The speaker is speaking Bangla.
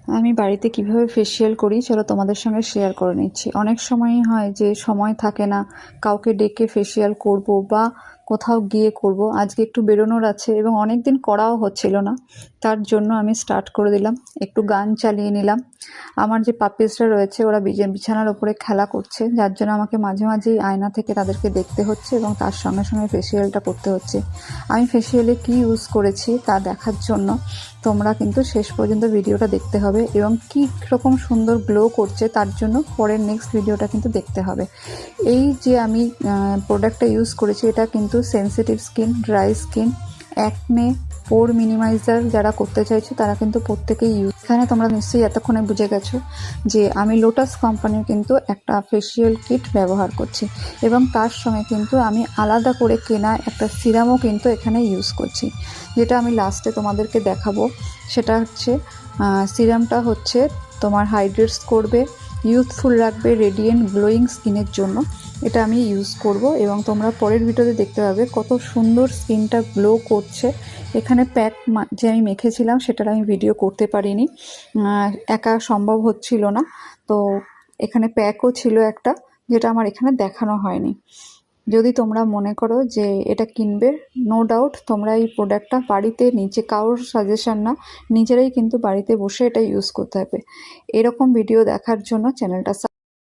আমি বাড়িতে কিভাবে ফেসিয়াল করি চলো তোমাদের সঙ্গে শেয়ার করে নিচ্ছি। অনেক সময়ই হয় যে সময় থাকে না কাউকে ডেকে ফেসিয়াল করব বা কোথাও গিয়ে করব। আজকে একটু বেরোনোর আছে এবং অনেক দিন করাও হচ্ছিল না, তার জন্য আমি স্টার্ট করে দিলাম। একটু গান চালিয়ে নিলাম। আমার যে পাপিসরা রয়েছে ওরা বিছানার ওপরে খেলা করছে, যার জন্য আমাকে মাঝে মাঝেই আয়না থেকে তাদেরকে দেখতে হচ্ছে এবং তার সঙ্গে সঙ্গে ফেসিয়ালটা করতে হচ্ছে। আমি ফেসিয়ালে কি ইউজ করেছি তা দেখার জন্য তোমরা কিন্তু শেষ পর্যন্ত ভিডিওটা দেখতে হবে এবং কী রকম সুন্দর গ্লো করছে তার জন্য পরের নেক্সট ভিডিওটা কিন্তু দেখতে হবে। এই যে আমি প্রোডাক্টটা ইউজ করেছি এটা কিন্তু sensitive skin, dry skin, acne, pore minimiser যারা করতে চাইছে তারা কিন্তু প্রত্যেকেই ইউজ। এখানে তোমরা নিশ্চয়ই এতক্ষণে বুঝে গেছো যে আমি লোটাস কোম্পানির কিন্তু একটা ফেসিয়াল কিট ব্যবহার করছি এবং তার সঙ্গে কিন্তু আমি আলাদা করে কেনা একটা সিরামও কিন্তু এখানে ইউজ করছি, যেটা আমি লাস্টে তোমাদেরকে দেখাবো। সেটা হচ্ছে সিরামটা হচ্ছে তোমার হাইড্রেটস করবে, ইউথফুল রাখবে, রেডিয়েন্ট গ্লোয়িং স্কিনের জন্য এটা আমি ইউজ করব এবং তোমরা পরের ভিডিওতে দেখতে পাবে কত সুন্দর স্কিনটা গ্লো করছে। এখানে প্যাক যে আমি মেখেছিলাম সেটার আমি ভিডিও করতে পারিনি, একা সম্ভব হচ্ছিল না। তো এখানে প্যাকও ছিল একটা, যেটা আমার এখানে দেখানো হয়নি। যদি তোমরা মনে করো যে এটা কিনবে, নো ডাউট তোমরা এই প্রোডাক্টটা বাড়িতে নিচে কারোর সাজেশন না, নিজেরাই কিন্তু বাড়িতে বসে এটা ইউজ করতে হবে। এরকম ভিডিও দেখার জন্য চ্যানেলটা